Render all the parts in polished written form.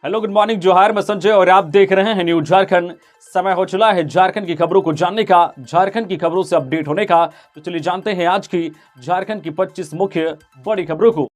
Hello, good morning, जोहार। मैं संजय और आप देख रहे हैं न्यूज झारखंड। समय हो चला है झारखंड की खबरों को जानने का, झारखंड की खबरों से अपडेट होने का। तो चलिए जानते हैं आज की झारखंड की 25 मुख्य बड़ी खबरों को।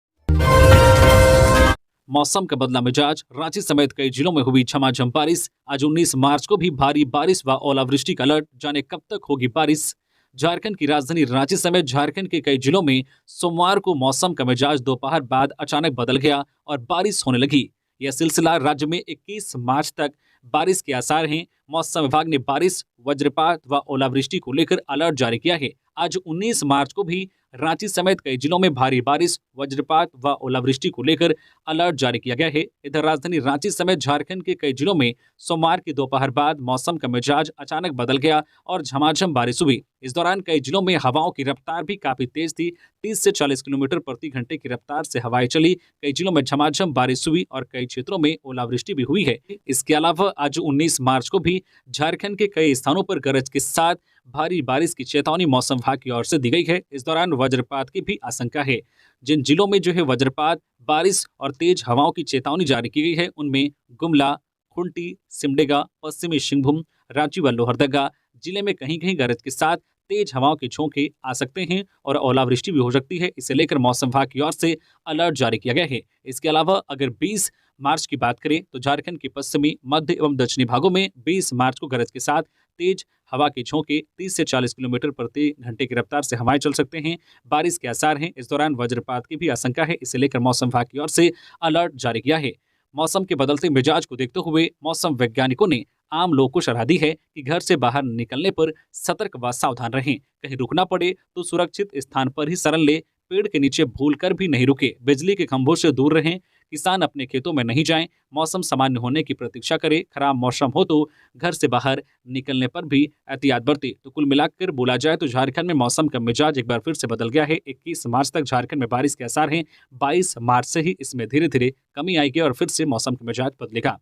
मौसम का बदला मिजाज, रांची समेत कई जिलों में हुई झमाझम बारिश। आज 19 मार्च को भी भारी बारिश व ओलावृष्टि का अलर्ट, जाने कब तक होगी बारिश। झारखंड की राजधानी रांची समेत झारखंड के कई जिलों में सोमवार को मौसम का मिजाज दोपहर बाद अचानक बदल गया और बारिश होने लगी। यह सिलसिला राज्य में 21 मार्च तक बारिश के आसार हैं। मौसम विभाग ने बारिश, वज्रपात व ओलावृष्टि को लेकर अलर्ट जारी किया है। आज 19 मार्च को भी रांची समेत कई जिलों में भारी बारिश, वज्रपात व ओलावृष्टि को लेकर अलर्ट जारी किया गया है। इधर राजधानी रांची समेत झारखंड के कई जिलों में सोमवार की दोपहर बाद मौसम का मिजाज अचानक बदल गया और झमाझम बारिश हुई। इस दौरान कई जिलों में हवाओं की रफ्तार भी काफी तेज थी। 30 से 40 किलोमीटर प्रति घंटे की रफ्तार से हवाएं चली। कई जिलों में झमाझम बारिश हुई और कई क्षेत्रों में ओलावृष्टि भी हुई है। इसके अलावा आज 19 मार्च को भी झारखंड के कई स्थानों पर गरज के साथ भारी बारिश की चेतावनी मौसम विभाग की ओर से दी गई है। इस दौरान वज्रपात की भी आशंका है। जिन जिलों में वज्रपात, बारिश और तेज हवाओं की चेतावनी जारी की गई है उनमें गुमला, खुंटी, सिमडेगा, पश्चिमी सिंहभूम, रांची व लोहरदगा जिले में कहीं कहीं गरज के साथ तेज हवाओं के झोंके आ सकते हैं और ओलावृष्टि भी हो सकती है। इसे लेकर मौसम विभाग की ओर से अलर्ट जारी किया गया है। इसके अलावा अगर 20 मार्च की बात करें तो झारखंड के पश्चिमी, मध्य एवं दक्षिणी भागों में 20 मार्च को गरज के साथ तेज हवा के झोंके 30 से 40 किलोमीटर प्रति घंटे की रफ्तार से हवाएं चल सकते हैं। बारिश के आसार हैं। इस दौरान वज्रपात की भी आशंका है। इसे लेकर मौसम विभाग की ओर से अलर्ट जारी किया है। मौसम के बदलते मिजाज को देखते हुए मौसम वैज्ञानिकों ने आम लोगों को सलाह दी है कि घर से बाहर निकलने पर सतर्क व सावधान रहें। कहीं रुकना पड़े तो सुरक्षित स्थान पर ही शरण ले। पेड़ के नीचे भूलकर भी नहीं रुके। बिजली के खंभों से दूर रहें। किसान अपने खेतों में नहीं जाएं। मौसम सामान्य होने की प्रतीक्षा करें। खराब मौसम हो तो घर से बाहर निकलने पर भी एहतियात बरतें। तो कुल मिलाकर बोला जाए तो झारखंड में मौसम का मिजाज एक बार फिर से बदल गया है। 21 मार्च तक झारखंड में बारिश के आसार हैं। 22 मार्च से ही इसमें धीरे धीरे कमी आएगी और फिर से मौसम का मिजाज बदलेगा।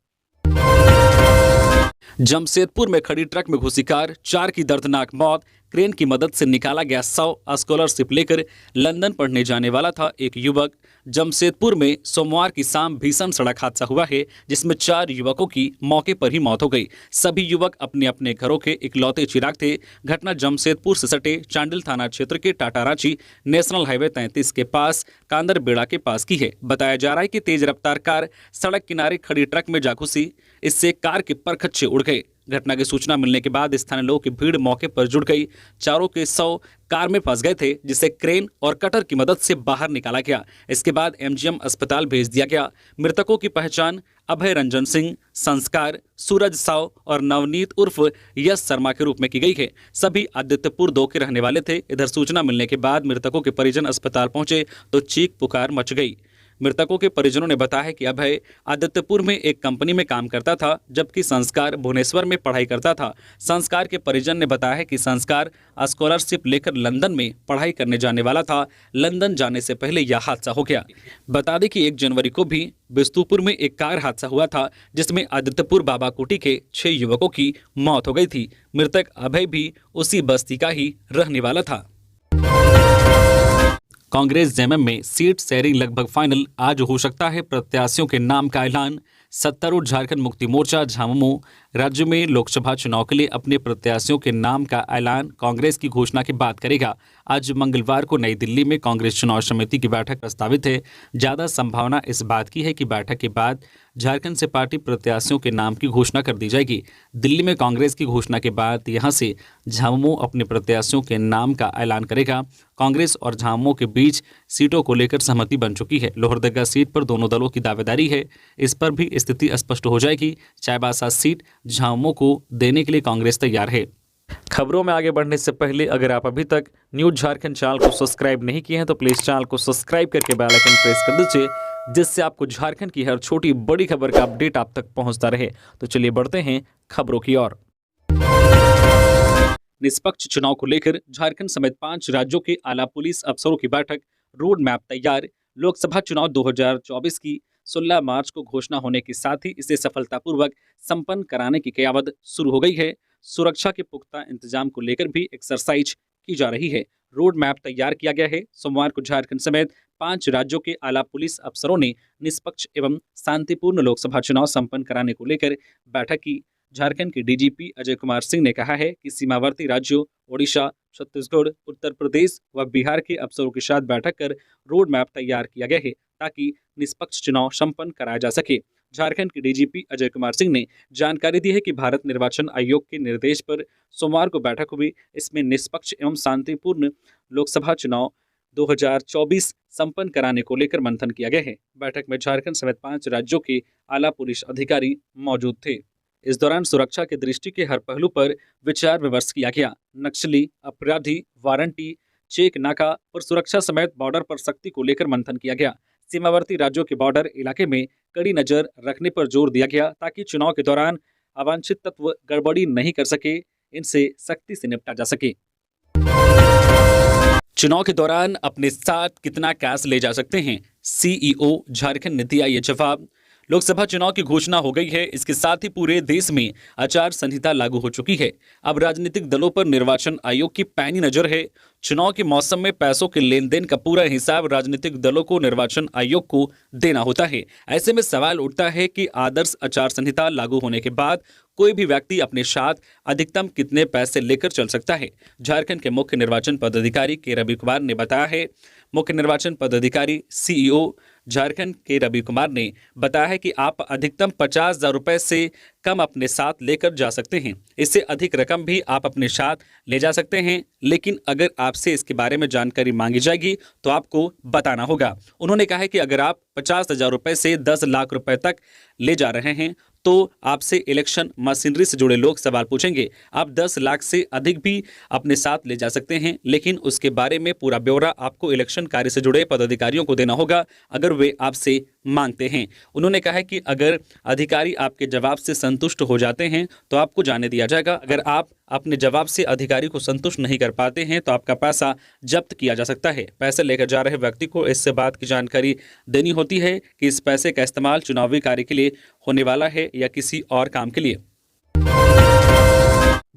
जमशेदपुर में खड़ी ट्रक में घुसी कार, 4 की दर्दनाक मौत। क्रेन की मदद से निकाला गया 100 स्कॉलरशिप लेकर लंदन पढ़ने जाने वाला था एक युवक। जमशेदपुर में सोमवार की शाम भीषण सड़क हादसा हुआ है जिसमें 4 युवकों की मौके पर ही मौत हो गई। सभी युवक अपने अपने घरों के इकलौते चिराग थे। घटना जमशेदपुर से सटे चांडिल थाना क्षेत्र के टाटा रांची नेशनल हाईवे 33 के पास कांदरबेड़ा के पास की है। बताया जा रहा है कि तेज रफ्तार कार सड़क किनारे खड़ी ट्रक में जा घुसी। इससे कार के परखच्चे उड़ गए। घटना की सूचना मिलने के बाद स्थानीय लोगों की भीड़ मौके पर जुट गई। चारों के 100 कार में फंस गए थे जिसे क्रेन और कटर की मदद से बाहर निकाला गया। इसके बाद एमजीएम अस्पताल भेज दिया गया। मृतकों की पहचान अभय रंजन सिंह, संस्कार, सूरज साव और नवनीत उर्फ यश शर्मा के रूप में की गई है। सभी आदित्यपुर 2 के रहने वाले थे। इधर सूचना मिलने के बाद मृतकों के परिजन अस्पताल पहुंचे तो चीख पुकार मच गई। मृतकों के परिजनों ने बताया कि अभय आदित्यपुर में एक कंपनी में काम करता था जबकि संस्कार भुवनेश्वर में पढ़ाई करता था। संस्कार के परिजन ने बताया कि संस्कार स्कॉलरशिप लेकर लंदन में पढ़ाई करने जाने वाला था। लंदन जाने से पहले यह हादसा हो गया। बता दें कि 1 जनवरी को भी बिस्तुपुर में एक कार हादसा हुआ था जिसमें आदित्यपुर बाबाकोटी के 6 युवकों की मौत हो गई थी। मृतक अभय भी उसी बस्ती का ही रहने वाला था। कांग्रेस जेएमएम में सीट शेयरिंग लगभग फाइनल, आज हो सकता है प्रत्याशियों के नाम का ऐलान। सत्तारूढ़ झारखंड मुक्ति मोर्चा झामुमो राज्य में लोकसभा चुनाव के लिए अपने प्रत्याशियों के नाम का ऐलान कांग्रेस की घोषणा के बाद करेगा। आज मंगलवार को नई दिल्ली में कांग्रेस चुनाव समिति की बैठक प्रस्तावित है। ज़्यादा संभावना इस बात की है कि बैठक के बाद झारखंड से पार्टी प्रत्याशियों के नाम की घोषणा कर दी जाएगी। दिल्ली में कांग्रेस की घोषणा के बाद यहां से झामुमो अपने प्रत्याशियों के नाम का ऐलान करेगा। कांग्रेस और झामुमो के बीच सीटों को लेकर सहमति बन चुकी है। लोहरदगा सीट पर दोनों दलों की दावेदारी है। इस पर भी स्थिति स्पष्ट हो जाएगी। चाईबासा सीट झामुमो को देने के लिए कांग्रेस तैयार है। खबरों में आगे बढ़ने से पहले अगर आप अभी तक न्यूज झारखंड चैनल को सब्सक्राइब नहीं किए हैं तो प्लीज चैनल को सब्सक्राइब करके बेल आइकन प्रेस कर दीजिए जिससे आपको झारखंड की हर छोटी बड़ी खबर का अपडेट आप तक पहुंचता रहे। तो चलिए बढ़ते हैं खबरों की ओर। निष्पक्ष चुनाव को लेकर झारखंड समेत 5 राज्यों के आला पुलिस अफसरों की बैठक, रोड मैप तैयार। लोकसभा चुनाव 2024 की 16 मार्च को घोषणा होने के साथ ही इसे सफलतापूर्वक संपन्न कराने की कयावत शुरू हो गई है। सुरक्षा के पुख्ता इंतजाम को लेकर भी एक्सरसाइज की जा रही है। रोड मैप तैयार किया गया है। सोमवार को झारखंड समेत 5 राज्यों के आला पुलिस अफसरों ने निष्पक्ष एवं शांतिपूर्ण लोकसभा चुनाव संपन्न कराने को लेकर बैठक की। झारखंड के डीजीपी अजय कुमार सिंह ने कहा है कि सीमावर्ती राज्यों ओडिशा, छत्तीसगढ़, उत्तर प्रदेश व बिहार के अफसरों के साथ बैठक कर रोड मैप तैयार किया गया है ताकि निष्पक्ष चुनाव संपन्न कराया जा सके। झारखंड के डीजीपी अजय कुमार सिंह ने जानकारी दी है कि भारत निर्वाचन आयोग के निर्देश पर सोमवार को बैठक हुई। इसमें निष्पक्ष एवं शांतिपूर्ण लोकसभा चुनाव 2024 संपन्न कराने को लेकर मंथन किया गया है। बैठक में झारखंड समेत 5 राज्यों के आला पुलिस अधिकारी मौजूद थे। इस दौरान सुरक्षा की दृष्टि के हर पहलू पर विचार विमर्श किया गया। नक्सली, अपराधी, वारंटी, चेक नाका और सुरक्षा समेत बॉर्डर पर सख्ती को लेकर मंथन किया गया। सीमावर्ती राज्यों के बॉर्डर इलाके में कड़ी नजर रखने पर जोर दिया गया ताकि चुनाव के दौरान अवांछित तत्व गड़बड़ी नहीं कर सके, इनसे सख्ती से निपटा जा सके। चुनाव के दौरान अपने साथ कितना कैश ले जा सकते हैं, सीईओ झारखंड ने दिया ये जवाब। लोकसभा चुनाव की घोषणा हो गई है। इसके साथ ही पूरे देश में आचार संहिता लागू हो चुकी है। अब राजनीतिक दलों पर निर्वाचन आयोग की पैनी नजर है। चुनाव के मौसम में पैसों के लेन देन का पूरा हिसाब राजनीतिक दलों को निर्वाचन आयोग को देना होता है। ऐसे में सवाल उठता है कि आदर्श आचार संहिता लागू होने के बाद कोई भी व्यक्ति अपने साथ अधिकतम कितने पैसे लेकर चल सकता है। झारखंड के मुख्य निर्वाचन पदाधिकारी के रवि कुमार ने बताया है। मुख्य निर्वाचन पदाधिकारी सीईओ झारखंड के रवि कुमार ने बताया है कि आप अधिकतम 50,000 रुपए से कम अपने साथ लेकर जा सकते हैं। इससे अधिक रकम भी आप अपने साथ ले जा सकते हैं, लेकिन अगर आपसे इसके बारे में जानकारी मांगी जाएगी तो आपको बताना होगा। उन्होंने कहा है कि अगर आप 50,000 रुपए से 10 लाख रुपए तक ले जा रहे हैं तो आपसे इलेक्शन मशीनरी से जुड़े लोग सवाल पूछेंगे। आप 10 लाख से अधिक भी अपने साथ ले जा सकते हैं, लेकिन उसके बारे में पूरा ब्यौरा आपको इलेक्शन कार्य से जुड़े पदाधिकारियों को देना होगा अगर वे आपसे मांगते हैं। उन्होंने कहा है कि अगर अधिकारी आपके जवाब से संतुष्ट हो जाते हैं तो आपको जाने दिया जाएगा। अगर आप अपने जवाब से अधिकारी को संतुष्ट नहीं कर पाते हैं तो आपका पैसा जब्त किया जा सकता है। पैसे लेकर जा रहे व्यक्ति को इससे बात की जानकारी देनी होती है कि इस पैसे का इस्तेमाल चुनावी कार्य के लिए होने वाला है या किसी और काम के लिए।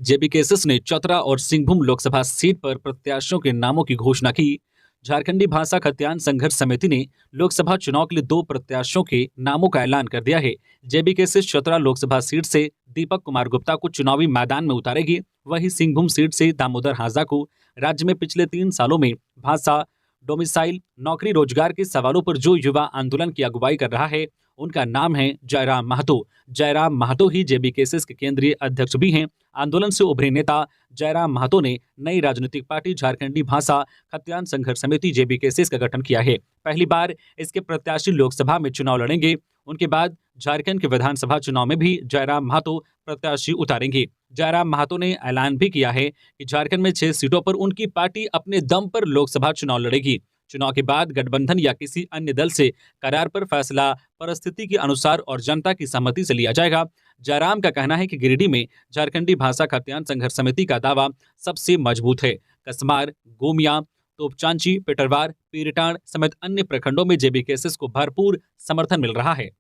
जेबी केसेस ने चतरा और सिंहभूम लोकसभा सीट पर प्रत्याशियों के नामों की घोषणा की। झारखंडी भाषा खतियान संघर्ष समिति ने लोकसभा चुनाव के लिए 2 प्रत्याशियों के नामों का ऐलान कर दिया है। जेबी केसेस चतरा लोकसभा सीट से दीपक कुमार गुप्ता को चुनावी मैदान में उतारेगी। वहीं सिंहभूम सीट से दामोदर हाजरा को राज्य में पिछले 3 सालों में भाषा, डोमिसाइल, नौकरी रोजगार के सवालों पर जो युवा आंदोलन की अगुवाई कर रहा है उनका नाम है जयराम महतो। जयराम महतो ही जेबी केसेस के केंद्रीय अध्यक्ष भी हैं। आंदोलन से उभरे नेता जयराम महतो ने नई राजनीतिक पार्टी झारखंडी भाषा खतियान संघर्ष समिति जेबी केसेस का गठन किया है। पहली बार इसके प्रत्याशी लोकसभा में चुनाव लड़ेंगे। उनके बाद झारखंड के विधानसभा चुनाव में भी जयराम महतो प्रत्याशी उतारेंगे। जयराम महतो ने ऐलान भी किया है कि झारखंड में 6 सीटों पर उनकी पार्टी अपने दम पर लोकसभा चुनाव लड़ेगी। चुनाव के बाद गठबंधन या किसी अन्य दल से करार पर फैसला परिस्थिति के अनुसार और जनता की सहमति से लिया जाएगा। जयराम का कहना है कि गिरिडीह में झारखंडी भाषा खतियान संघर्ष समिति का दावा सबसे मजबूत है। कसमार, गोमिया, तोपचांची, पेटरवार, पीरटांड समेत अन्य प्रखंडों में जेबी केसेस को भरपूर समर्थन मिल रहा है।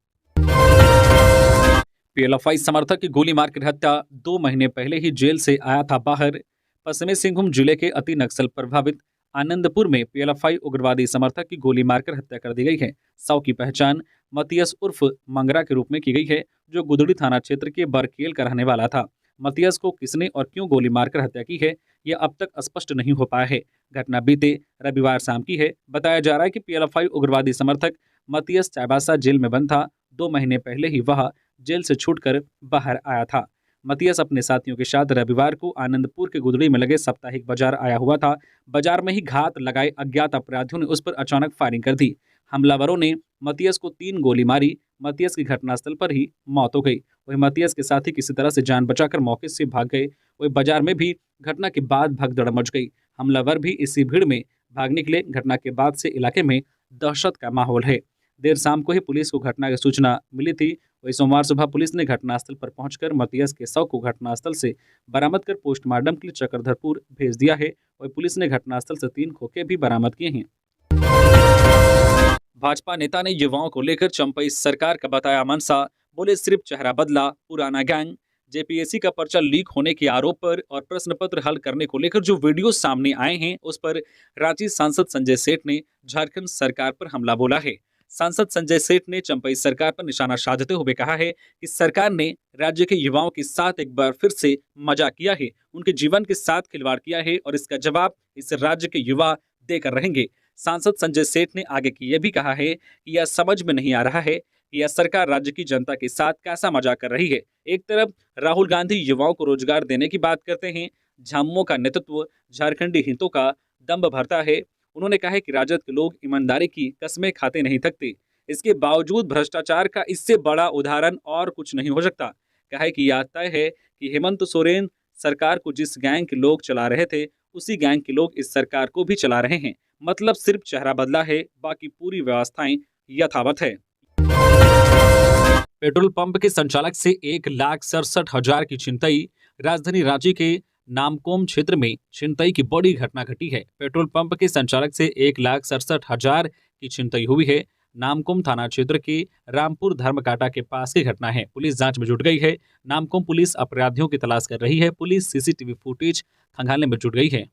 पीएलएफआई समर्थक की गोली मारकर हत्या, 2 महीने पहले ही जेल से आया था बाहर। पश्चिमी सिंहभूम जिले के अति नक्सल प्रभावित आनंदपुर में पीएलएफआई उग्रवादी समर्थक की गोली मारकर हत्या कर दी गई है। शव की पहचान मतियस उर्फ मंगरा के रूप में की गई है, जो गुदड़ी थाना क्षेत्र के बरकेल का रहने वाला था। मतियस को किसने और क्यों गोली मारकर हत्या की है, यह अब तक स्पष्ट नहीं हो पाया है। घटना बीते रविवार शाम की है। बताया जा रहा है कि पीएलएफआई उग्रवादी समर्थक मतियस चाईबासा जेल में बंद था। 2 महीने पहले ही वह जेल से छूटकर बाहर आया था। मतियस अपने साथियों के साथ रविवार को आनंदपुर के गुदड़ी में लगे साप्ताहिक बाजार आया हुआ था। बाजार में ही घात लगाए अज्ञात अपराधियों ने उस पर अचानक फायरिंग कर दी। हमलावरों ने मतियस को 3 गोली मारी। मतियस की घटनास्थल पर ही मौत हो गई। वहीं मतियस के साथी किसी तरह से जान बचाकर मौके से भाग गए। वहीं बाजार में भी घटना के बाद भगदड़ मच गई। हमलावर भी इसी भीड़ में भाग निकले। घटना के बाद से इलाके में दहशत का माहौल है। देर शाम को ही पुलिस को घटना की सूचना मिली थी। वही सोमवार सुबह पुलिस ने घटनास्थल पर पहुंचकर मतियस के शव को घटनास्थल से बरामद कर पोस्टमार्टम के लिए चक्रधरपुर भेज दिया है। वही पुलिस ने घटनास्थल से 3 खोखे भी बरामद किए हैं। भाजपा नेता ने युवाओं को लेकर चंपई सरकार का बताया मनसा। बोले सिर्फ चेहरा बदला, पुराना गैंग जेपीएससी का पर्चा लीक होने के आरोप पर और प्रश्न पत्र हल करने को लेकर जो वीडियो सामने आए हैं उस पर रांची सांसद संजय सेठ ने झारखंड सरकार पर हमला बोला है। सांसद संजय सेठ ने चंपई सरकार पर निशाना साधते हुए कहा है कि सरकार ने राज्य के युवाओं के साथ एक बार फिर से मजाक किया है, उनके जीवन के साथ खिलवाड़ किया है और इसका जवाब इस राज्य के युवा देकर रहेंगे। सांसद संजय सेठ ने आगे की यह भी कहा है कि यह समझ में नहीं आ रहा है कि यह सरकार राज्य की जनता के साथ कैसा मजाक कर रही है। एक तरफ राहुल गांधी युवाओं को रोजगार देने की बात करते हैं, झामुमो का नेतृत्व झारखंडी हितों का दम्भ भरता है। उन्होंने कहा है कि राजद के लोग ईमानदारी की कसमें खाते नहीं थकते, इसके बावजूद भ्रष्टाचार का इससे बड़ा उदाहरण और कुछ नहीं हो सकता। कहा है कि यह तय है कि हेमंत सोरेन सरकार को जिस गैंग के लोग चला रहे थे उसी गैंग के लोग इस सरकार को भी चला रहे हैं। मतलब सिर्फ चेहरा बदला है, बाकी पूरी व्यवस्थाएं यथावत है। पेट्रोल पंप के संचालक से 1,67,000 की छिनतई। राजधानी रांची के नामकोम क्षेत्र में छिनतई की बड़ी घटना घटी है। पेट्रोल पंप के संचालक से 1,67,000 की छिनतई हुई है। नामकोम थाना क्षेत्र के रामपुर धर्मकाटा के पास की घटना है। पुलिस जांच में जुट गई है। नामकोम पुलिस अपराधियों की तलाश कर रही है। पुलिस सीसीटीवी फुटेज खंगालने में जुट गई है।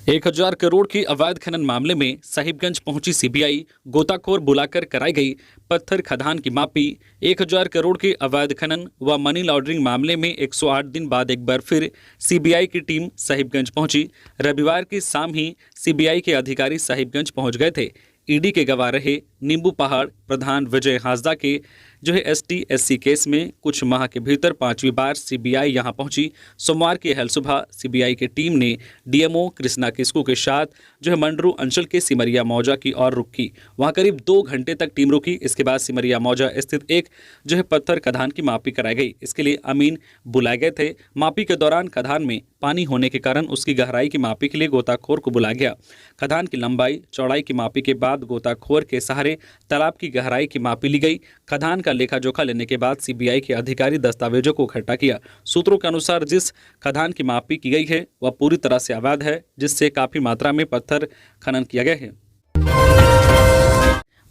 1,000 करोड़ के अवैध खनन मामले में साहिबगंज पहुंची सीबीआई, गोताखोर बुलाकर कराई गई पत्थर खदान की मापी। 1,000 करोड़ के अवैध खनन व मनी लॉन्ड्रिंग मामले में 108 दिन बाद एक बार फिर सीबीआई की टीम साहिबगंज पहुंची। रविवार की शाम ही सीबीआई के अधिकारी साहिबगंज पहुंच गए थे। ईडी के गवाह रहे नींबू पहाड़ प्रधान विजय हांसदा के जो है ST-SC केस में कुछ माह के भीतर 5वीं बार सीबीआई यहां पहुंची। सोमवार की अहल सुबह सीबीआई की टीम ने डीएमओ कृष्णा किस्कू के साथ जो है मंडरू अंचल के सिमरिया मौजा की ओर रुक की। वहां करीब 2 घंटे तक टीम रुकी। इसके बाद सिमरिया मौजा स्थित एक जो है पत्थर खदान की मापी कराई गई। इसके लिए अमीन बुलाए गए थे। मापी के दौरान खदान में पानी होने के कारण उसकी गहराई की मापी के लिए गोताखोर को बुलाया गया। खदान की लंबाई चौड़ाई की मापी के बाद गोताखोर के सहारे तालाब की गहराई की मापी ली गई। खदान का लेखा जोखा लेने के बाद सीबीआई के अधिकारी दस्तावेजों को इकट्ठा किया। सूत्रों के अनुसार जिस खदान की मापी की गई है वह पूरी तरह से अवैध है, जिससे काफी मात्रा में पत्थर खनन किया गया है।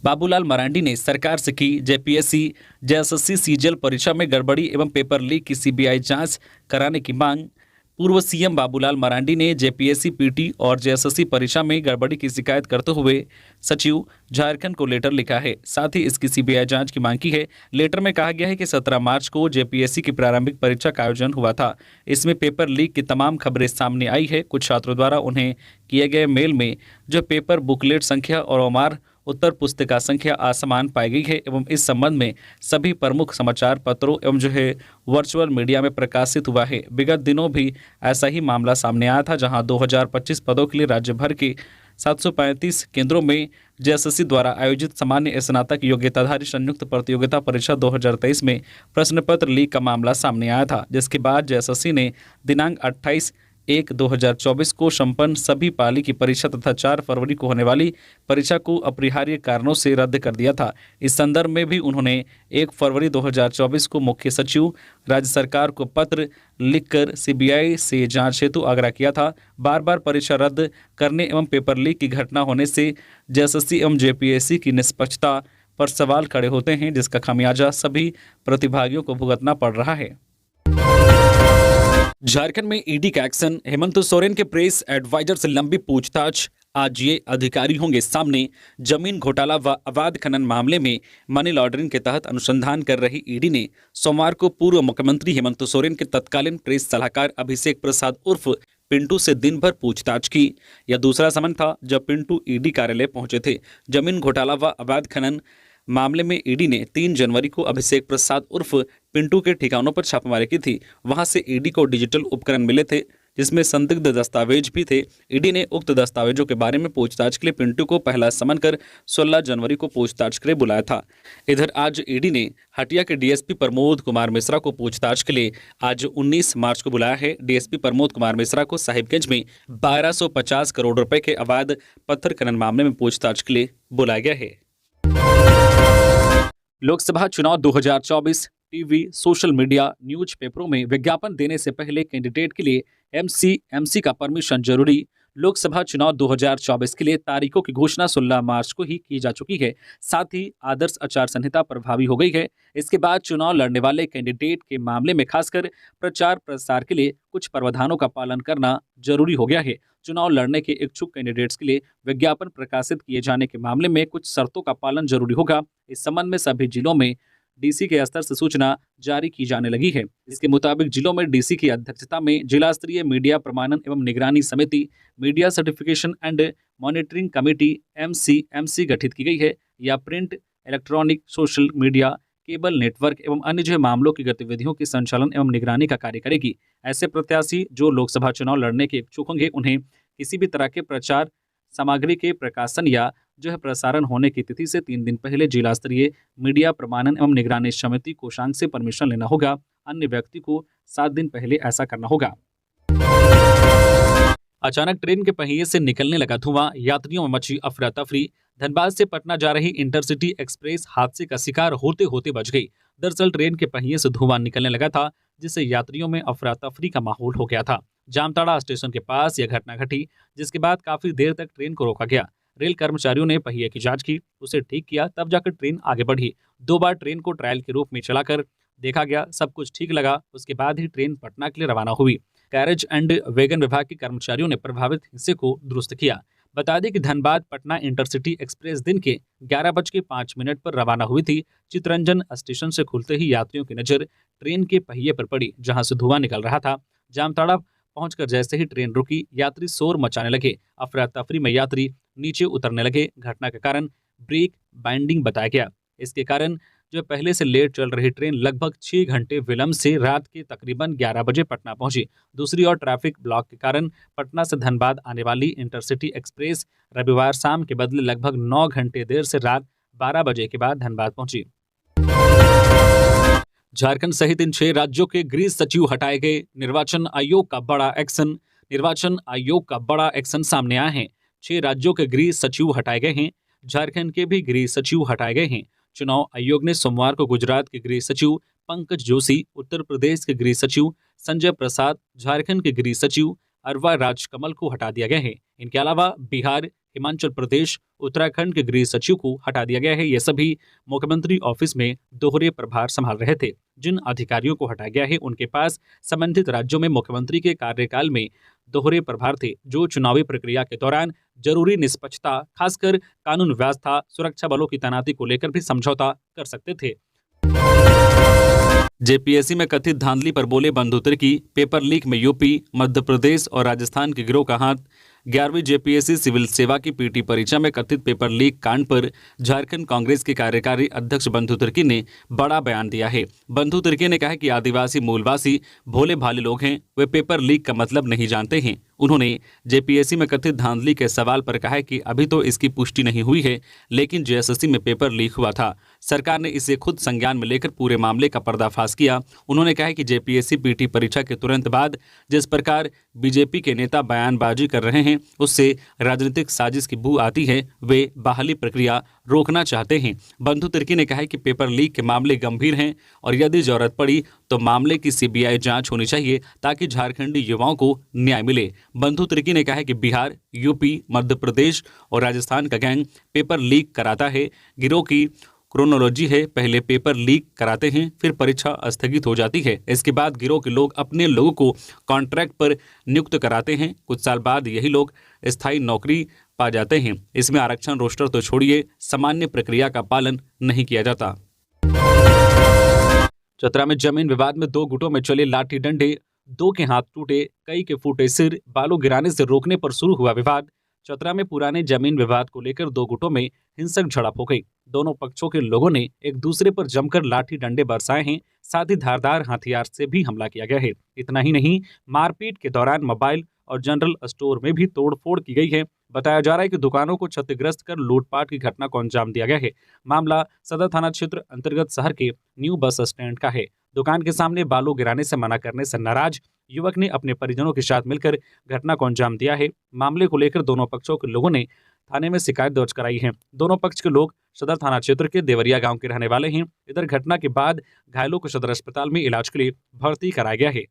बाबूलाल मरांडी ने सरकार से की जेपीएससी जेएसएससी सीजीएल परीक्षा में गड़बड़ी एवं पेपर लीक की सीबीआई जांच कराने की मांग। पूर्व सीएम बाबूलाल मरांडी ने जेपीएससी पीटी और जेएसएससी परीक्षा में गड़बड़ी की शिकायत करते हुए सचिव झारखंड को लेटर लिखा है। साथ ही इसकी सीबीआई जांच की मांग की है। लेटर में कहा गया है कि 17 मार्च को जेपीएससी की प्रारंभिक परीक्षा का आयोजन हुआ था। इसमें पेपर लीक की तमाम खबरें सामने आई है। कुछ छात्रों द्वारा उन्हें किए गए मेल में जो पेपर बुकलेट संख्या और ओमार उत्तर पुस्तिका संख्या असमान पाई गई है एवं इस संबंध में सभी प्रमुख समाचार पत्रों एवं जो है वर्चुअल मीडिया में प्रकाशित हुआ है। विगत दिनों भी ऐसा ही मामला सामने आया था, जहां 2025 पदों के लिए राज्य भर के 735 केंद्रों में जेएसएससी द्वारा आयोजित सामान्य स्नातक योग्यताधारी संयुक्त प्रतियोगिता परीक्षा 2023 में प्रश्न पत्र लीक का मामला सामने आया था, जिसके बाद जेएसएससी ने दिनांक 28/1/2024 को संपन्न सभी पाली की परीक्षा तथा 4 फरवरी को होने वाली परीक्षा को अपरिहार्य कारणों से रद्द कर दिया था। इस संदर्भ में भी उन्होंने 1 फरवरी 2024 को मुख्य सचिव राज्य सरकार को पत्र लिखकर सीबीआई से जांच हेतु आग्रह किया था। बार बार परीक्षा रद्द करने एवं पेपर लीक की घटना होने से जेएसएससी एवं जेपीएससी की निष्पक्षता पर सवाल खड़े होते हैं, जिसका खामियाजा सभी प्रतिभागियों को भुगतना पड़ रहा है। झारखंड में ईडी का एक्शन, हेमंत सोरेन के प्रेस एडवाइजर से लंबी पूछताछ। आज ये अधिकारी होंगे सामने। जमीन घोटाला व अवैध खनन मामले में मनी लॉन्ड्रिंग के तहत अनुसंधान कर रही ईडी ने सोमवार को पूर्व मुख्यमंत्री हेमंत सोरेन के तत्कालीन प्रेस सलाहकार अभिषेक प्रसाद उर्फ पिंटू से दिन भर पूछताछ की। यह दूसरा समय था जब पिंटू ईडी कार्यालय पहुंचे थे। जमीन घोटाला व अवैध खनन मामले में ईडी ने 3 जनवरी को अभिषेक प्रसाद उर्फ पिंटू के ठिकानों पर छापेमारी की थी। वहां से ईडी को डिजिटल उपकरण मिले थे, जिसमें संदिग्ध दस्तावेज भी थे। ईडी ने उक्त दस्तावेजों के बारे में पूछताछ के लिए पिंटू को पहला समन कर 16 जनवरी को पूछताछ के लिए बुलाया था। इधर आज ईडी ने हटिया के डीएसपी प्रमोद कुमार मिश्रा को पूछताछ के लिए आज 19 मार्च को बुलाया है। डीएसपी प्रमोद कुमार मिश्रा को साहिबगंज में 1250 करोड़ रुपए के अवैध पत्थर खनन मामले में पूछताछ के लिए बुलाया गया है। लोकसभा चुनाव 2024 टीवी, सोशल मीडिया, न्यूज़पेपरों में विज्ञापन देने से पहले कैंडिडेट के लिए एमसी का परमिशन जरूरी। लोकसभा चुनाव 2024 के लिए तारीखों की घोषणा 16 मार्च को ही की जा चुकी है। साथ ही आदर्श आचार संहिता प्रभावी हो गई है। इसके बाद चुनाव लड़ने वाले कैंडिडेट के मामले में खासकर प्रचार प्रसार के लिए कुछ प्रावधानों का पालन करना जरूरी हो गया है। चुनाव लड़ने के इच्छुक कैंडिडेट्स के लिए विज्ञापन प्रकाशित किए जाने के मामले में कुछ शर्तों का पालन जरूरी होगा। इस संबंध में सभी जिलों में डीसी के स्तर से सूचना जारी की जाने लगी है। इसके मुताबिक जिलों में डीसी की अध्यक्षता में जिला स्तरीय मीडिया प्रमाणन एवं निगरानी समिति, media certification and monitoring committee MCMC गठित की गई है। या print, electronic, social media, cable network एवं अन्य जो मामलों की गतिविधियों की संचालन एवं निगरानी का कार्य करेगी। ऐसे प्रत्याशी जो लोकसभा चुनाव लड़ने के इच्छुक होंगे उन्हें किसी भी तरह के प्रचार सामग्री के प्रकाशन या जो है प्रसारण होने की तिथि से 3 दिन पहले जिला स्तरीय मीडिया प्रमाणन एवं निगरानी समिति कोषांग से परमिशन लेना होगा। अन्य व्यक्ति को 7 दिन पहले ऐसा करना होगा। अचानक ट्रेन के पहिए से निकलने लगा धुआं, यात्रियों में मची अफरा तफरी। धनबाद से पटना जा रही इंटरसिटी एक्सप्रेस हादसे का शिकार होते होते बच गई। दरअसल ट्रेन के पहिए से धुआं निकलने लगा था, जिससे यात्रियों में अफरा तफरी का माहौल हो गया था। जामताड़ा स्टेशन के पास यह घटना घटी, जिसके बाद काफी देर तक ट्रेन को रोका गया। रेल कर्मचारियों ने पहिए की जांच की, उसे ठीक किया, तब जाकर ट्रेन आगे बढ़ी। 2 बार ट्रेन को ट्रायल के रूप में चलाकर देखा गया, सब कुछ ठीक लगा। उसके बाद ही ट्रेन पटना के लिए रवाना हुई। कैरेज एंड वैगन विभाग के कर्मचारियों ने प्रभावित हिस्से को दुरुस्त किया। बता दें कि धनबाद पटना इंटरसिटी एक्सप्रेस दिन के 11:05 पर रवाना हुई थी। चितरंजन स्टेशन से खुलते ही यात्रियों की नजर ट्रेन के पहिए पर पड़ी, जहां से धुआं निकल रहा था। जामताड़ा पहुंचकर जैसे ही ट्रेन रुकी, यात्री शोर मचाने लगे। अफरा तफरी में यात्री नीचे उतरने लगे। घटना का कारण ब्रेक बाइंडिंग बताया गया। इसके कारण जो पहले से लेट चल रही ट्रेन लगभग 6 घंटे विलंब से रात के तकरीबन 11 बजे पटना पहुंची। दूसरी ओर ट्रैफिक ब्लॉक के कारण पटना से धनबाद आने वाली इंटरसिटी एक्सप्रेस रविवार शाम के बदले लगभग 9 घंटे देर से रात 12 बजे के बाद धनबाद पहुंची। झारखंड सहित इन 6 राज्यों के गृह सचिव हटाए गए। निर्वाचन आयोग का बड़ा एक्शन। निर्वाचन आयोग का बड़ा एक्शन सामने आया है। 6 राज्यों के गृह सचिव हटाए गए हैं। झारखंड के भी गृह सचिव हटाए गए हैं। चुनाव आयोग ने सोमवार को गुजरात के गृह सचिव पंकज जोशी, उत्तर प्रदेश के गृह सचिव संजय प्रसाद, झारखंड के गृह सचिव अरवा राजकमल को हटा दिया गया है। इनके अलावा बिहार, हिमाचल प्रदेश, उत्तराखंड के गृह सचिव को हटा दिया गया है। ये सभी मुख्यमंत्री ऑफिस में दोहरे प्रभार संभाल रहे थे। जिन अधिकारियों को हटाया गया है उनके पास संबंधित राज्यों में मुख्यमंत्री के कार्यकाल में दोहरे प्रभार थे, जो चुनावी प्रक्रिया के दौरान जरूरी निष्पक्षता, खासकर कानून व्यवस्था, सुरक्षा बलों की तैनाती को लेकर भी समझौता कर सकते थे। जेपीएससी में कथित धांधली पर बोले बंधु तिर्की। पेपर लीक में यूपी, मध्य प्रदेश और राजस्थान के गिरोह का हाथ। 11वीं जेपीएससी सिविल सेवा की पीटी परीक्षा में कथित पेपर लीक कांड पर झारखंड कांग्रेस के कार्यकारी अध्यक्ष बंधु तिर्की ने बड़ा बयान दिया है। बंधु तिर्की ने कहा कि आदिवासी मूलवासी भोले भाले लोग हैं, वे पेपर लीक का मतलब नहीं जानते हैं। उन्होंने जेपीएससी में कथित धांधली के सवाल पर कहा कि अभी तो इसकी पुष्टि नहीं हुई है, लेकिन जेएसएससी में पेपर लीक हुआ था। सरकार ने इसे खुद संज्ञान में लेकर पूरे मामले का पर्दाफाश किया। उन्होंने कहा कि जेपीएससी पीटी परीक्षा के तुरंत बाद जिस प्रकार बीजेपी के नेता बयानबाजी कर रहे हैं, उससे राजनीतिक साजिश की बू आती है। वे बहाली प्रक्रिया रोकना चाहते हैं। बंधु तिर्की ने कहा कि पेपर लीक के मामले गंभीर हैं और यदि जरूरत पड़ी तो मामले की सीबीआई जांच होनी चाहिए ताकि झारखंडी युवाओं को न्याय मिले। बंधु तिर्की ने कहा कि बिहार, यूपी, मध्य प्रदेश और राजस्थान का गैंग पेपर लीक कराता है। गिरोह की क्रोनोलॉजी है, पहले पेपर लीक कराते हैं, फिर परीक्षा स्थगित हो जाती है। इसके बाद गिरोह के लोग अपने लोगों को कॉन्ट्रैक्ट पर नियुक्त कराते हैं। कुछ साल बाद यही लोग स्थायी नौकरी पा जाते हैं। इसमें आरक्षण, रोस्टर तो छोड़िए, सामान्य प्रक्रिया का पालन नहीं किया जाता। चतरा में जमीन विवाद में 2 गुटों में चले लाठी डंडे, 2 के हाथ टूटे, कई के फूटे सिर। बालू गिराने से रोकने पर शुरू हुआ विवाद। चतरा में पुराने जमीन विवाद को लेकर 2 गुटों में हिंसक झड़प हो गई। दोनों पक्षों के लोगों ने एक दूसरे पर जमकर लाठी डंडे बरसाए हैं। साथ ही धारदार हथियार से भी हमला किया गया है। इतना ही नहीं, मारपीट के दौरान मोबाइल और जनरल स्टोर में भी तोड़फोड़ की गई है। बताया जा रहा है कि दुकानों को क्षतिग्रस्त कर लूटपाट की घटना को अंजाम दिया गया है। मामला सदर थाना क्षेत्र अंतर्गत शहर के न्यू बस स्टैंड का है। दुकान के सामने बालू गिराने से मना करने से नाराज युवक ने अपने परिजनों के साथ मिलकर घटना को अंजाम दिया है। मामले को लेकर दोनों पक्षों के लोगों ने थाने में शिकायत दर्ज कराई है। दोनों पक्ष के लोग सदर थाना क्षेत्र के देवरिया गांव के रहने वाले हैं। इधर घटना के बाद घायलों को सदर अस्पताल में इलाज के लिए भर्ती कराया गया है।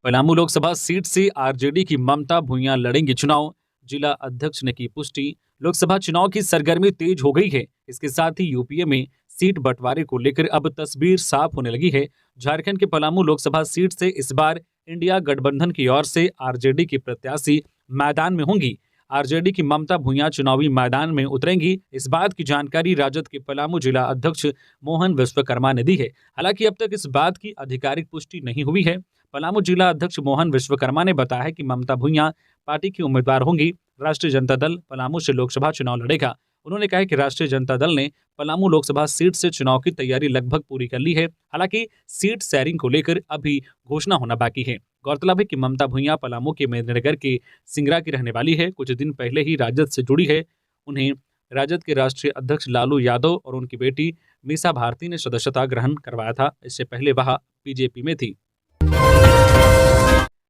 पलामू लोकसभा सीट से आरजेडी की ममता भूंइया लड़ेंगी चुनाव, जिला अध्यक्ष ने की पुष्टि। लोकसभा चुनाव की सरगर्मी तेज हो गई है। इसके साथ ही यूपीए में सीट बंटवारे को लेकर अब तस्वीर साफ होने लगी है। झारखंड के पलामू लोकसभा सीट से इस बार इंडिया गठबंधन की ओर से आरजेडी की प्रत्याशी मैदान में होंगी। आरजेडी की ममता भूंइया चुनावी मैदान में उतरेंगी। इस बात की जानकारी राजद के पलामू जिला अध्यक्ष मोहन विश्वकर्मा ने दी है। हालांकि अब तक इस बात की आधिकारिक पुष्टि नहीं हुई है। पलामू जिला अध्यक्ष मोहन विश्वकर्मा ने बताया है कि ममता भूंइया पार्टी की उम्मीदवार होंगी। राष्ट्रीय जनता दल पलामू से लोकसभा चुनाव लड़ेगा। उन्होंने कहा कि राष्ट्रीय जनता दल ने पलामू लोकसभा सीट से चुनाव की तैयारी लगभग पूरी कर ली है। हालांकि सीट शेयरिंग को लेकर अभी घोषणा होना बाकी है। गौरतलब है कि ममता भूंइया पलामू के मेदिनीनगर के सिंगरा की रहने वाली है। कुछ दिन पहले ही राजद से जुड़ी है। उन्हें राजद के राष्ट्रीय अध्यक्ष लालू यादव और उनकी बेटी मीसा भारती ने सदस्यता ग्रहण करवाया था। इससे पहले वह बीजेपी में थी।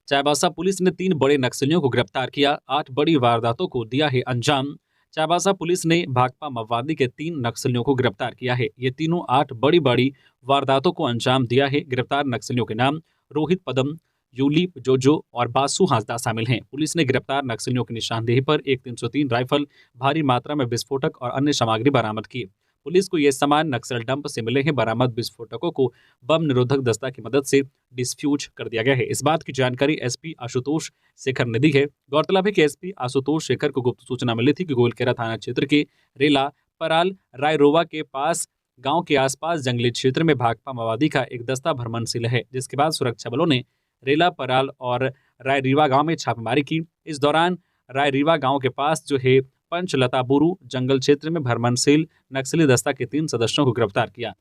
चाईबासा पुलिस ने 3 बड़े नक्सलियों को गिरफ्तार किया। 8 बड़ी वारदातों को दिया है अंजाम। चाईबासा पुलिस ने भाकपा माओवादी के 3 नक्सलियों को गिरफ्तार किया है। ये तीनों 8 बड़ी बड़ी वारदातों को अंजाम दिया है। गिरफ्तार नक्सलियों के नाम रोहित पदम, यूलीप जोजो और बासु हांसदा शामिल हैं। पुलिस ने गिरफ्तार नक्सलियों की निशानदेही पर एक 303 राइफल, भारी मात्रा में विस्फोटक और अन्य सामग्री बरामद की। पुलिस को ये सामान नक्सल डंप से मिले हैं। बरामद विस्फोटकों को बम निरोधक दस्ता की मदद से डिस्फ्यूज कर दिया गया है। इस बात की जानकारी एसपी आशुतोष शेखर ने दी है। गौरतलब है कि एसपी आशुतोष शेखर को गुप्त सूचना मिली थी कि गोलकेरा थाना क्षेत्र के रेला पराल रायरोवा के पास गांव के आसपास जंगली क्षेत्र में भाकपा माओवादी का एक दस्ता भ्रमणशील है। जिसके बाद सुरक्षा बलों ने रेला पराल और रायरीवा गांव में छापेमारी की। इस दौरान रायरीवा गांव के पास जो है पंचलता बुरु जंगल क्षेत्र में भ्रमणशील नक्सली दस्ता के 3 सदस्यों को गिरफ्तार किया।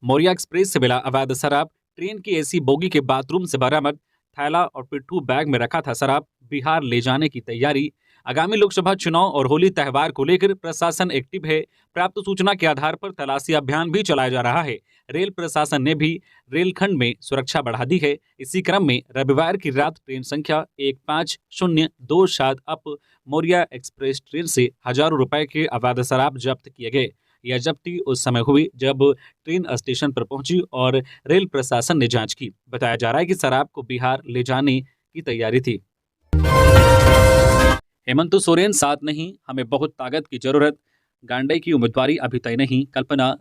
मौर्या एक्सप्रेस से मिला अवैध शराब। ट्रेन की एसी बोगी के बाथरूम से बरामद। थैला और पिट्ठू बैग में रखा था शराब। बिहार ले जाने की तैयारी। आगामी लोकसभा चुनाव और होली त्यौहार को लेकर प्रशासन एक्टिव है। प्राप्त सूचना के आधार पर तलाशी अभियान भी चलाया जा रहा है। रेल प्रशासन ने भी रेलखंड में सुरक्षा बढ़ा दी है। इसी क्रम में रविवार की रात ट्रेन संख्या 15027 अप मौर्या एक्सप्रेस ट्रेन से हजारों रुपए के अवैध शराब जब्त किए गए। यह जब्ती उस समय हुई जब ट्रेन स्टेशन पर पहुंची और रेल प्रशासन ने जांच की। बताया जा रहा है कि शराब को बिहार ले जाने की तैयारी थी। हेमंत सोरेन साथ नहीं, हमें बहुत ताकत की जरूरत। गांडे की उम्मीदवारी अभी तय नहीं, कल्पना।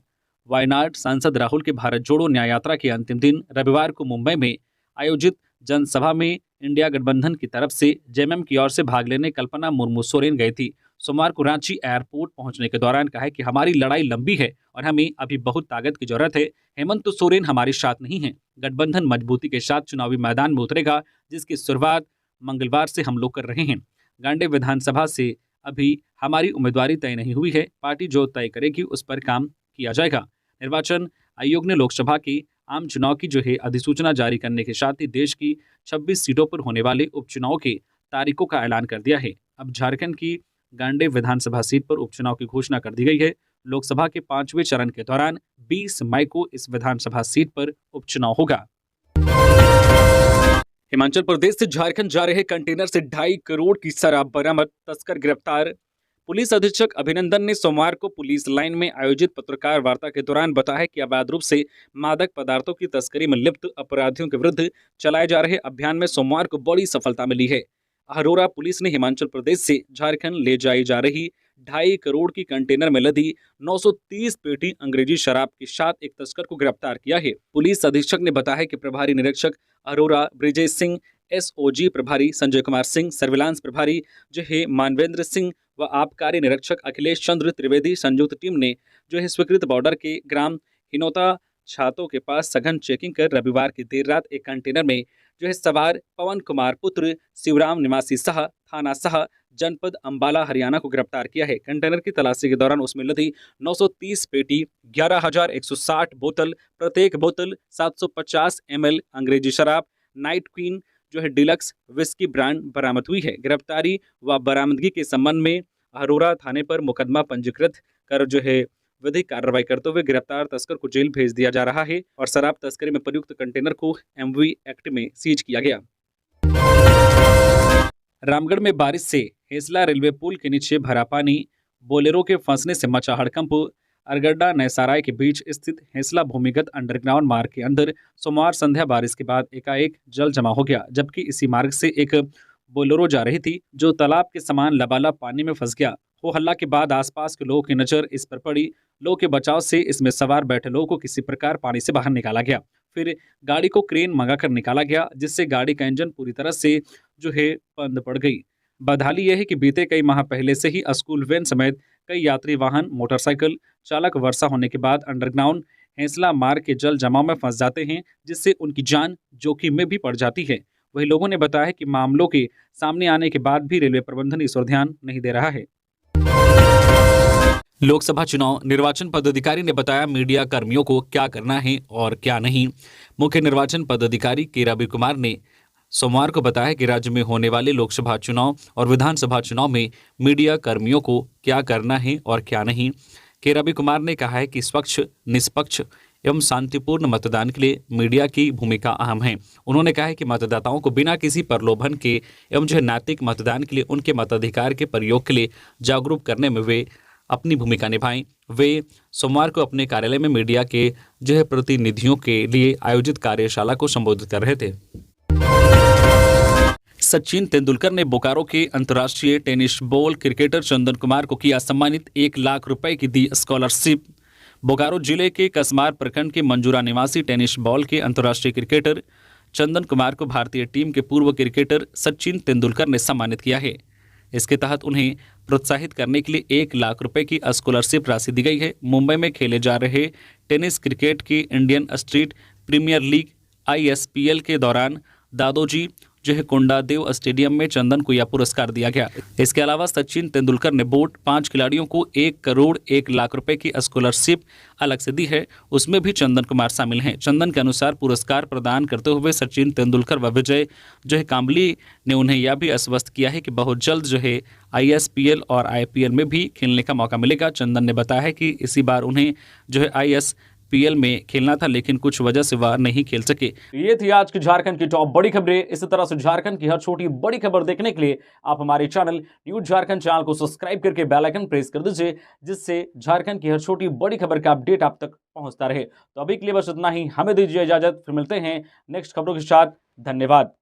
वायनाड सांसद राहुल के भारत जोड़ो न्याय यात्रा के अंतिम दिन रविवार को मुंबई में आयोजित जनसभा में इंडिया गठबंधन की तरफ से जेएमएम की ओर से भाग लेने कल्पना मुर्मू सोरेन गई थी। सोमवार को रांची एयरपोर्ट पहुंचने के दौरान कहा कि हमारी लड़ाई लंबी है और हमें अभी बहुत ताकत की जरूरत है। हेमंत सोरेन हमारे साथ नहीं है। गठबंधन मजबूती के साथ चुनावी मैदान में उतरेगा, जिसकी शुरुआत मंगलवार से हम लोग कर रहे हैं। गांडे विधानसभा से अभी हमारी उम्मीदवारी तय नहीं हुई है। पार्टी जो तय करेगी उस पर काम किया जाएगा। निर्वाचन आयोग ने लोकसभा की आम चुनाव की जो है अधिसूचना जारी करने के साथ ही देश की 26 सीटों पर होने वाले उपचुनाव की तारीखों का ऐलान कर दिया है। अब झारखंड की गांडे विधानसभा सीट पर उपचुनाव की घोषणा कर दी गई है। लोकसभा के 5वें चरण के दौरान 20 मई को इस विधानसभा सीट पर उपचुनाव होगा। हिमाचल प्रदेश से झारखंड जा रहे कंटेनर से 2.5 करोड़ की शराब बरामद, तस्कर गिरफ्तार। पुलिस अधीक्षक अभिनंदन ने सोमवार को पुलिस लाइन में आयोजित पत्रकार वार्ता के दौरान बताया कि अवैध रूप से मादक पदार्थों की तस्करी में लिप्त अपराधियों के विरुद्ध चलाए जा रहे अभियान में सोमवार को बड़ी सफलता मिली है। अरोरा पुलिस ने हिमाचल प्रदेश से झारखंड ले जाई जा रही 2.5 करोड़ की कंटेनर में लदी 930 पेटी अंग्रेजी शराब के साथ एक तस्कर को गिरफ्तार किया है। पुलिस अधीक्षक ने बताया कि प्रभारी निरीक्षक अरोरा ब्रिजेश सिंह, एसओजी प्रभारी संजय कुमार सिंह, सर्विलांस प्रभारी जो है मानवेंद्र सिंह व आबकारी निरीक्षक अखिलेश चंद्र त्रिवेदी संयुक्त टीम ने जो है स्वीकृत बॉर्डर के ग्राम हिनौता छातों के पास सघन चेकिंग कर रविवार की देर रात एक कंटेनर में जो है सवार पवन कुमार पुत्र शिवराम निवासी शाह, थाना शाह, जनपद अंबाला, हरियाणा को गिरफ्तार किया है। कंटेनर की तलाशी के दौरान उसमें लदी 930 पेटी, 11,160 बोतल, प्रत्येक बोतल 750 ml अंग्रेजी शराब नाइट क्वीन जो है डिलक्स विस्की ब्रांड बरामद हुई है। गिरफ्तारी व बरामदगी के संबंध में अरोरा थाने पर मुकदमा पंजीकृत कर जो है विधिक कार्रवाई करते हुए गिरफ्तार तस्कर को जेल भेज दिया जा रहा है और शराब तस्करी में प्रयुक्त कंटेनर को एमवी एक्ट में सीज किया गया। रामगढ़ में बारिश से हेसला रेलवे पुल के नीचे भरा पानी, बोलेरो के फंसने से मचा हड़कंप। अरगड्डा नैसाराय के बीच स्थित हेंसला भूमिगत अंडरग्राउंड मार्ग के अंदर सोमवार संध्या बारिश के बाद एकाएक जल जमा हो गया, जबकि इसी मार्ग से एक बोलेरो जा रही थी जो तालाब के समान लबालब पानी में फंस गया। हो हल्ला के बाद आसपास के लोगों की नजर इस पर पड़ी। लोगों के बचाव से इसमें सवार बैठे लोगों को किसी प्रकार पानी से बाहर निकाला गया। फिर गाड़ी को क्रेन मंगाकर निकाला गया, जिससे गाड़ी का इंजन पूरी तरह से जो है बंद पड़ गई। बदहाली यह है कि बीते कई माह पहले से ही स्कूल वैन समेत कई यात्री वाहन मोटरसाइकिल चालक वर्षा होने के बाद अंडरग्राउंड हेंसला मार्ग के जल जमाव में फंस जाते हैं, जिससे उनकी जान जोखिम में भी पड़ जाती है। वही लोगों ने बताया कि मामलों के सामने आने के बाद भी रेलवे प्रबंधन इस ओर ध्यान नहीं दे रहा है। लोकसभा चुनाव निर्वाचन पदाधिकारी ने बताया मीडिया कर्मियों को क्या करना है और क्या नहीं। मुख्य निर्वाचन पदाधिकारी के रवि कुमार ने सोमवार को बताया कि राज्य में होने वाले लोकसभा चुनाव और विधानसभा चुनाव में मीडिया कर्मियों को क्या करना है और क्या नहीं। के रवि कुमार ने कहा है कि स्वच्छ, निष्पक्ष एवं शांतिपूर्ण मतदान के लिए मीडिया की भूमिका अहम है। उन्होंने कहा है कि मतदाताओं को बिना किसी प्रलोभन के एवं जो है नैतिक मतदान के लिए उनके मताधिकार के प्रयोग के लिए जागरूक करने में वे अपनी भूमिका निभाएं। वे सोमवार को अपने कार्यालय में मीडिया के जो है प्रतिनिधियों के लिए आयोजित कार्यशाला को संबोधित कर रहे थे। सचिन तेंदुलकर ने बोकारो के अंतर्राष्ट्रीय tennis ball cricketer Chandan Kumar को किया सम्मानित। 1 लाख रुपए की दी स्कॉलरशिप। बोकारो जिले के कसमार प्रखंड के मंजूरा निवासी टेनिस बॉल के अंतर्राष्ट्रीय क्रिकेटर चंदन कुमार को भारतीय टीम के पूर्व क्रिकेटर सचिन तेंदुलकर ने सम्मानित किया है। इसके तहत उन्हें प्रोत्साहित करने के लिए 1 लाख रुपए की स्कॉलरशिप राशि दी गई है। मुंबई में खेले जा रहे टेनिस क्रिकेट की Indian street premier league ISPL के दौरान दादोजी जो है कोंडादेव स्टेडियम में चंदन को यह पुरस्कार दिया गया। इसके अलावा सचिन तेंदुलकर ने बोर्ड 5 खिलाड़ियों को 1 करोड़ 1 लाख रुपए की स्कॉलरशिप अलग से दी है, उसमें भी चंदन कुमार शामिल हैं। चंदन के अनुसार पुरस्कार प्रदान करते हुए सचिन तेंदुलकर व विजय जो है कांबली ने उन्हें यह भी आश्वस्त किया है कि बहुत जल्द जो है ISPL और IPL में भी खेलने का मौका मिलेगा। चंदन ने बताया है कि इसी बार उन्हें जो है ISPL में खेलना था, लेकिन कुछ वजह से वह नहीं खेल सके। ये थी आज की झारखंड की टॉप बड़ी खबरें। इसी तरह से झारखंड की हर छोटी बड़ी खबर देखने के लिए आप हमारे चैनल न्यूज झारखंड चैनल को सब्सक्राइब करके बेल आइकन प्रेस कर दीजिए, जिससे झारखंड की हर छोटी बड़ी खबर का अपडेट आप तक पहुंचता रहे। तो अभी के लिए बस इतना ही, हमें दीजिए इजाजत, फिर मिलते हैं नेक्स्ट खबरों के साथ। धन्यवाद।